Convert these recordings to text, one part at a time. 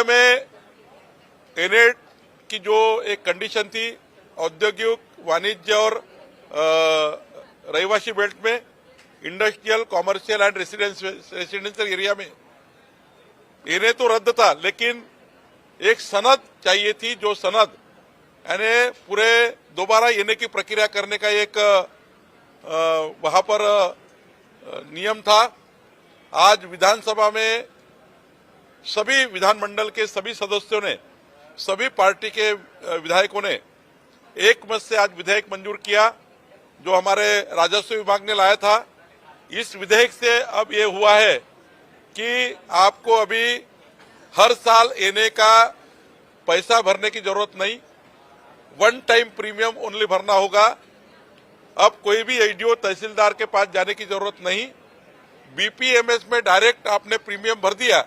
में एनएट की जो एक कंडीशन थी, औद्योगिक, वाणिज्य और रहिवासी बेल्ट में, industrial, commercial end residential area में, इन्हें तो रद्द था, लेकिन एक सनद चाहिए थी, जो सनद यानी पूरे दोबारा लेने की प्रक्रिया करने का एक वहां पर नियम था। आज विधानसभा में सभी विधानमंडल के सभी सदस्यों ने, सभी पार्टी के विधायकों ने एक मत से आज विधेयक मंजूर किया, जो हमारे राजस्व विभाग ने लाया था। इस विधेयक से अब ये हुआ है कि आपको अभी हर साल एनए का पैसा भरने की जरूरत नहीं, वन टाइम प्रीमियम ओनली भरना होगा। अब कोई भी एडीओ, तहसीलदार के पास जाने की जरूरत नहीं। बीपीएमएस में डायरेक्ट आपने प्रीमियम भर दिया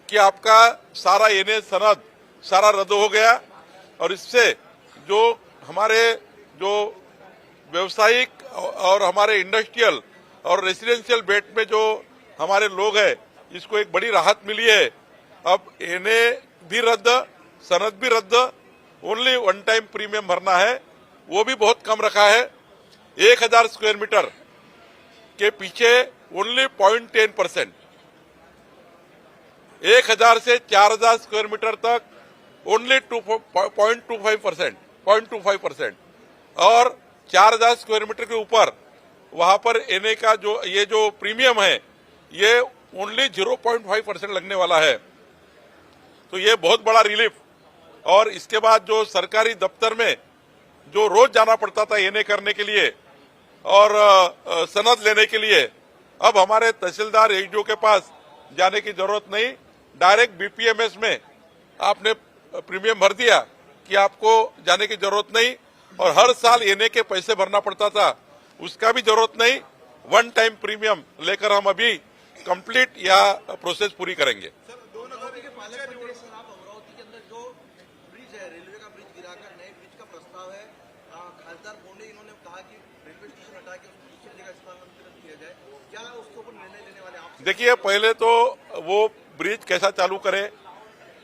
कि आपका सारा एनए सनद सारा रद्द हो गया। और इससे जो हमारे जो व्यवसायिक और हमारे इंडस्ट्रियल और रेसिडेंशियल बेल्ट में जो हमारे लोग हैं, इसको एक बड़ी राहत मिली है। अब एनए भी रद्द, सनद भी रद्द, ओनली वन टाइम प्रीमियम भरना है, वो भी बहुत कम रखा है। 1000 स्क्वायर मीटर के पीछे ओनली 0.10%, 1000 से 4000 स्क्वायर मीटर तक ओनली 0.25%, और 4000 स्क्वायर मीटर के ऊपर वहां पर एनए का जो प्रीमियम है, ये ओनली 0.5% लगने वाला है। तो ये बहुत बड़ा रिलीफ। और इसके बाद जो सरकारी दफ्तर में जो रोज जाना पड़ता था एनए करने के लिए और सनद लेने के लिए, अब हमारे तहसीलदार, एडीओ के पास जाने की जरूरत नहीं। डायरेक्ट बीपीएमएस में आपने प्रीमियम भर दिया कि आपको जाने की जरूरत नहीं, और हर साल एनए के पैसे भरना पड़ता था, उसका भी जरूरत नहीं। वन टाइम प्रीमियम लेकर हम अभी कंप्लीट या प्रोसेस पूरी करेंगे। देखिए, पहले तो वो ब्रिज कैसा चालू करे,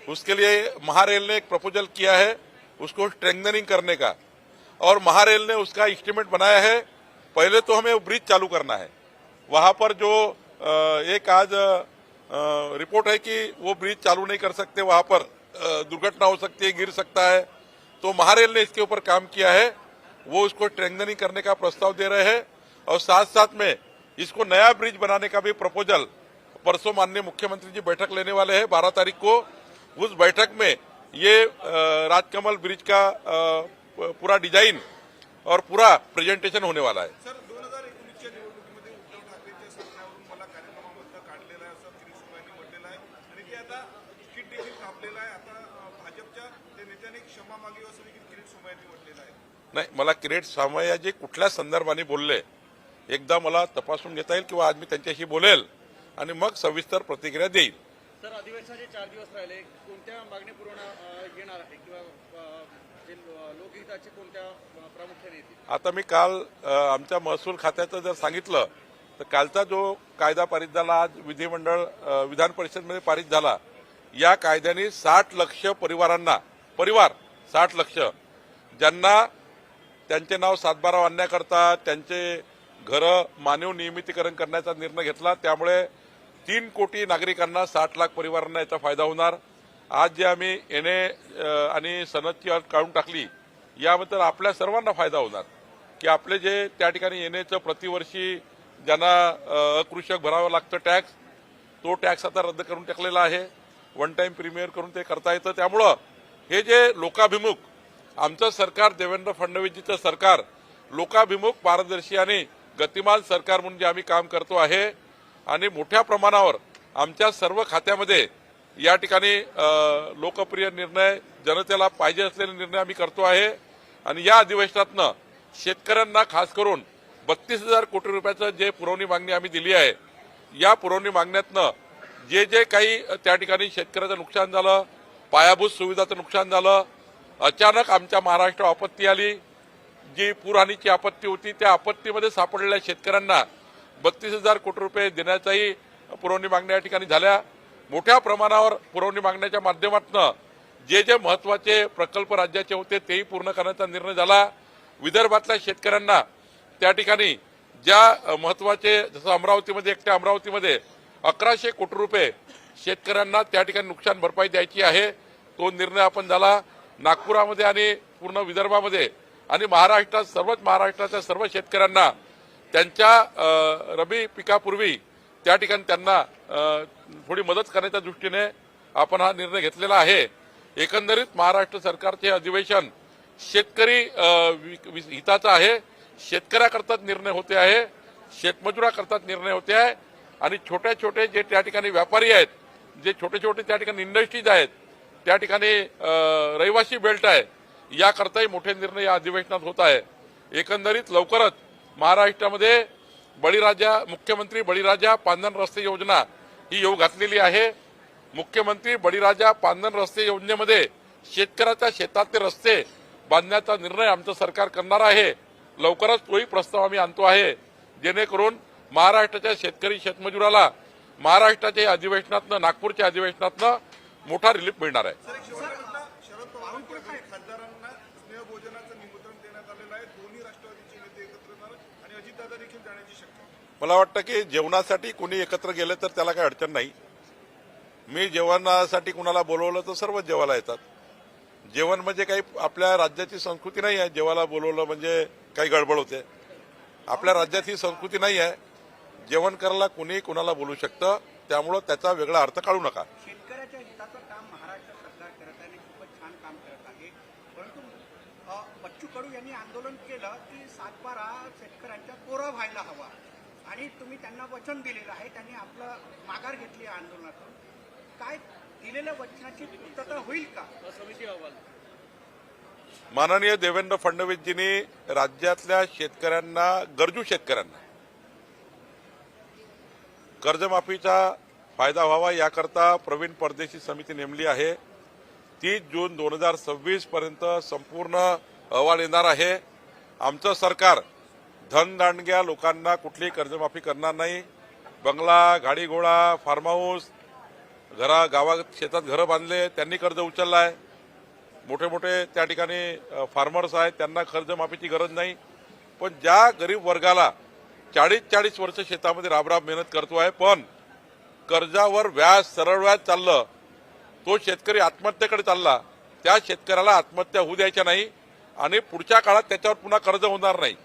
उसके लिए महारेल ने एक प्रपोजल किया है, उसको स्ट्रेंथनिंग करने का, और महारेल ने उसका एस्टीमेट बनाया है। पहले तो हमें वो ब्रिज चालू करना है। वहां पर जो एक आज रिपोर्ट है कि वो ब्रिज चालू नहीं कर सकते, वहां पर दुर्घटना हो सकती है, गिर सकता है। तो महारेल ने इसके ऊपर काम किया है, वो उसको स्ट्रेंथनिंग करने का प्रस्ताव दे रहे हैं। और साथ साथ में इसको नया ब्रिज बनाने का भी प्रपोजल, परसों माननीय मुख्यमंत्री जी बैठक लेने वाले हैं 12 तारीख को। उस बैठक में ये राजकमल ब्रिज का पूरा डिजाइन और पूरा प्रेजेंटेशन होने वाला है। सर, 2019च्या निवडणुकीमध्ये उद्धव ठाकरेंच्या सरकारवरून मला कार्यक्रमामधनं काढलेलं आहे असं किरीट सोमय्यांनी म्हटलेलं आहे, आणि ते आता तिकीट देखील कापलेलं आहे। आता भाजपच्या त्या नेत्याने क्षमा मागली असं देखील किरीट सोमय्यांनी म्हटलेलं आहे। नाही, मला किरीट सोमय्याजी कुठल्या संदर्भाने बोलले एकदा मला तपासून घेता येईल, किंवा आज मी त्यांच्याशी बोलेल आणि मग सविस्तर प्रतिक्रिया देईल। सर, अधिवेशनाचे 4 दिवस राहिले, कोणत्या मागणी पूर्ण येणार आहे किंवा लोकहिताची कोणत्या प्रामुख्याने येतील? आता मी काल आमच्या महसूल खात्याचं जर सांगितलं तर कालचा जो कायदा पारित झाला, आज विधान परिषदेमध्ये पारित झाला, या कायद्याने 60 लाख परिवारांना, 60 लाख ज्यांना त्यांचे नाव 7/12 आणण्याकरता त्यांचे घर मानव नियमितीकरण करण्याचा निर्णय घेतला। त्यामुळे 3 कोटी नागरिकांना, 60 लाख परिवारांना याचा फायदा होणार। आज जे आम्ही एनए आणि सनदची अट काढून टाकली, याबद्दल आपल्या सर्वांना फायदा होणार की आपले जे त्या ठिकाणी एनएचं प्रतिवर्षी ज्यांना अकृषक भरावं लागतं टॅक्स, तो टॅक्स आता रद्द करून टाकलेला आहे। वन टाइम प्रीमियर करून ते करता येतं। त्यामुळं हे जे लोकाभिमुख आमचं सरकार, देवेंद्र फडणवीसजीचं सरकार, लोकाभिमुख, पारदर्शी आणि गतिमान सरकार म्हणून जे आम्ही काम करतो आहे, आणि मोठ्या प्रमाणावर आमच्या सर्व खात्यामध्ये या ठिकाणी लोकप्रिय निर्णय, जनतेला पाहिजे असलेले निर्णय आम्ही करतो आहे। आणि या अधिवेशनातनं शेतकऱ्यांना खास करून 32,000 कोटी रुपयाचं जे पुरवणी मागणी आम्ही दिली आहे, या पुरवणी मागण्यातनं जे काही त्या ठिकाणी शेतकऱ्याचं नुकसान झालं, पायाभूत सुविधाचं नुकसान झालं, अचानक आमच्या महाराष्ट्र आपत्ती आली, जी पूरहानीची आपत्ती होती, त्या आपत्तीमध्ये सापडलेल्या शेतकऱ्यांना 32,000 कोटी रुपये देण्याचाही पुरवणी मागण्या या ठिकाणी झाल्या। मोठ्या प्रमाणावर पुरवणी मागण्याच्या माध्यमातून जे जे महत्वाचे प्रकल्प राज्याचे होते तेही पूर्ण करण्याचा निर्णय झाला. विदर्भातल्या शेतकऱ्यांना त्या ठिकाणी ज्या महत्वाचे, जसं अमरावतीमध्ये, एकट्या अमरावतीमध्ये 1100 कोटी रुपये शेतकऱ्यांना त्या ठिकाणी नुकसान भरपाई द्यायची आहे, तो निर्णय आपण झाला. नागपुरामध्ये आणि पूर्ण विदर्भामध्ये आणि महाराष्ट्रात, सर्वच महाराष्ट्राच्या सर्व शेतकऱ्यांना त्यांच्या रबी पिकापूर्वी त्या ठिकाणी त्यांना थोडी मदत करण्याच्या दृष्टीने आपण हा निर्णय घेतलेला आहे. एकंदरीत महाराष्ट्र सरकारचे अधिवेशन शेतकरी हिताचा आहे. शेतकऱ्याकरताच निर्णय होते आहे, शेतमजुराकरताच निर्णय होते आहे. आणि छोटे छोटे जे त्या ठिकाणी व्यापारी आहेत, जे छोटे छोटे त्या ठिकाणी इंडस्ट्रीज आहेत, त्या ठिकाणी रहिवासी बेल्ट आहे, याकरताही मोठे निर्णय या अधिवेशनात होत आहे. एकंदरीत लवकरच महाराष्ट्रामध्ये मुख्यमंत्री बळीराजा पांदन रस्ते योजना ही येऊ घातलेली आहे. मुख्यमंत्री बळीराजा पांदन रस्ते योजनेमध्ये शेतकऱ्याच्या शेतातले रस्ते बांधण्याचा निर्णय आमचं सरकार करणार आहे. लवकरच तोही प्रस्ताव आम्ही आणतो आहे, जेणेकरून महाराष्ट्राच्या शेतकरी शेतमजुराला महाराष्ट्राच्या अधिवेशनातनं, नागपूरच्या अधिवेशनातनं मोठा रिलीफ मिळणार आहे. शरद पवारांच्या घरी खासदारांना स्नेहभोजनाचं निमंत्रण देण्यात आलेलं आहे. दोन्ही राष्ट्रवादीचे नेते एकत्र येणार आणि अजितदादा देखील जाण्याची शक्यता. मला वाटतं की जेवणासाठी कोणी एकत्र गेले तर त्याला काही अडचण नाही. मी जेवणासाठी कुणाला बोलवलं तर सर्वच जेवायला येतात. जेवण म्हणजे काही आपल्या राज्याची संस्कृती नाही आहे. जेवायला बोलवलं म्हणजे काही गडबड होते. आपल्या राज्यात ही संस्कृती नाही आहे. जेवण करायला कुणी कुणाला बोलू शकतं, त्यामुळं त्याचा वेगळा अर्थ काढू नका. शेतकऱ्याच्या हिताचं काम महाराष्ट्र सरकार करत आहे आणि खूपच छान काम करत आहे. परंतु बच्चू कडू यांनी आंदोलन केलं की 7/12 शेतकऱ्यांच्या कोरा व्हायला हवा आणि तुम्ही त्यांना वचन दिलेलं आहे. त्यांनी आपलं माघार घेतली आहे आंदोलनातून. काय दिलेल्या वचनाची पूर्तता होईल का? समिती अहवाल माननीय देवेंद्र फडणवीसजींनी राज्यातल्या शेतकऱ्यांना, गरजू शेतकऱ्यांना कर्जमाफीचा फायदा व्हावा याकरता प्रवीण परदेशी समिती नेमली आहे. 30 जून 2026 पर्यंत संपूर्ण अहवाल येणार आहे. आमचं सरकार धनदांडग्या लोकांना कुठलीही कर्जमाफी करणार नाही. बंगला, गाडी घोडा, फार्म हाऊस, गावात शेतात घरं बांधले, त्यांनी कर्ज उचललं आहे. मोठे मोठे त्या ठिकाणी फार्मर्स आहेत, त्यांना कर्जमाफीची गरज नाही. पण ज्या गरीब वर्गाला 40-40 वर्ष शेतामध्ये राबराब मेहनत करतो आहे, पण कर्जावर व्याज, सरळ व्याज चाललं, तो शेतकरी आत्महत्येकडे चालला, त्या शेतकऱ्याला आत्महत्या होऊ द्यायच्या नाही आणि पुढच्या काळात त्याच्यावर पुन्हा कर्ज होणार नाही.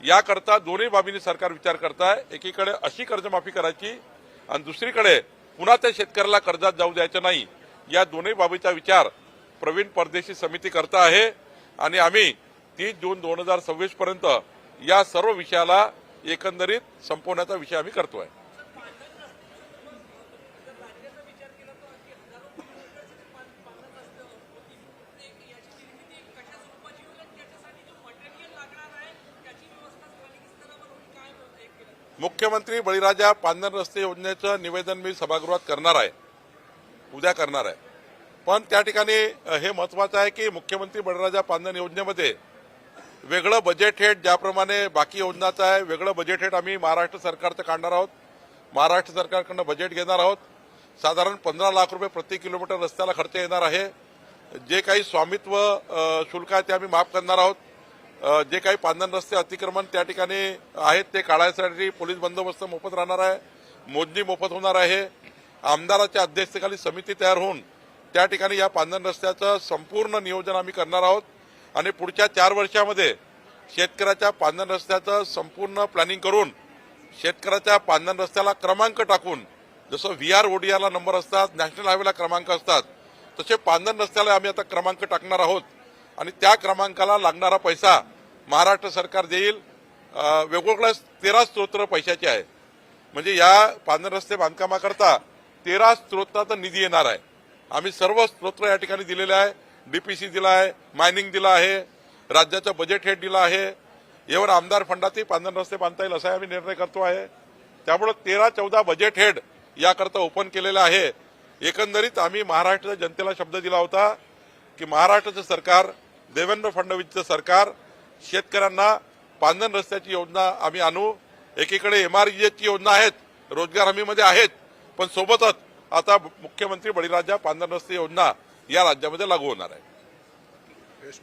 याकरता दोन्ही बाबींनी सरकार विचार करत आहे. एकीकडे अशी कर्जमाफी करायची आणि दुसरीकडे पुन्हा त्या शेतकऱ्याला कर्जात जाऊ द्यायचं नाही. या दोन्ही बाबीचा विचार प्रवीण परदेशी समिती करत आहे आणि आम्ही 30 जून 2026 पर्यंत या सर्व विषयाला एकंदरीत संपवण्याचा विषय आम्ही करतोय. मुख्यमंत्री बळीराजा पांदन रस्ते योजनेचं निवेदन मी सभागृहात करणार आहे, उद्या करणार आहे. पण त्या ठिकाणी हे महत्वाचं आहे की मुख्यमंत्री बळीराजा पांदन योजनेमध्ये वेगळं बजेट हेड, ज्याप्रमाणे बाकी योजनाचं आहे, वेगळं बजेट हेड आम्ही महाराष्ट्र सरकारचं काढणार आहोत. महाराष्ट्र सरकारकडनं बजेट घेणार आहोत. साधारण 15 लाख रुपये प्रति किलोमीटर रस्त्याला खर्च येणार आहे. जे काही स्वामित्व शुल्क आहे ते आम्ही माफ करणार आहोत. जे काही पांदन रस्ते अतिक्रमण त्या ठिकाणी आहेत ते काढायसाठी पोलीस बंदोबस्त मोफत राहणार आहे, मोजणी मोफत होणार आहे. आमदाराच्या अध्यक्षतेखाली समिती तयार होऊन त्या ठिकाणी या पांदन रस्त्याचं संपूर्ण नियोजन आम्ही करणार आहोत आणि पुढच्या 4 वर्षामध्ये शेतकऱ्याच्या पांदन रस्त्याचं संपूर्ण प्लॅनिंग करून शेतकऱ्याच्या पांदन रस्त्याला क्रमांक टाकून, जसं VR ODRला नंबर असतात, नॅशनल हायवेला क्रमांक असतात, तसे पांदन रस्त्याला आम्ही आता क्रमांक टाकणार आहोत आणि त्या क्रमांकाला लागणारा पैसा महाराष्ट्र सरकार देईल. वेगवेगळ्या 13 स्त्रोत्र पैशाचे आहे. म्हणजे या पांदन रस्ते बांधकामाकरता 13 स्त्रोताचा निधी येणार आहे. आम्ही सर्व स्त्रोत्र या ठिकाणी दिलेले आहे. DPC दिला आहे, मायनिंग दिला आहे, राज्याचं बजेट हेड दिला आहे. एवढं आमदार फंडातही पांदन रस्ते बांधता येईल असा आम्ही निर्णय करतो आहे. त्यामुळे 13-14 बजेट हेड याकरता ओपन केलेलं आहे. एकंदरीत आम्ही महाराष्ट्राच्या जनतेला शब्द दिला होता की महाराष्ट्राचं सरकार, देवेंद्र फडणवीसचं सरकार शेतकऱ्यांना पांदन रस्त्याची योजना आम्ही आणू. एकीकडे MRGH ची योजना आहेत, रोजगार हमीमध्ये आहेत, पण सोबतच आता मुख्यमंत्री बळीराजा पांढररस्ते योजना या राज्यामध्ये लागू होणार आहे. बेस्ट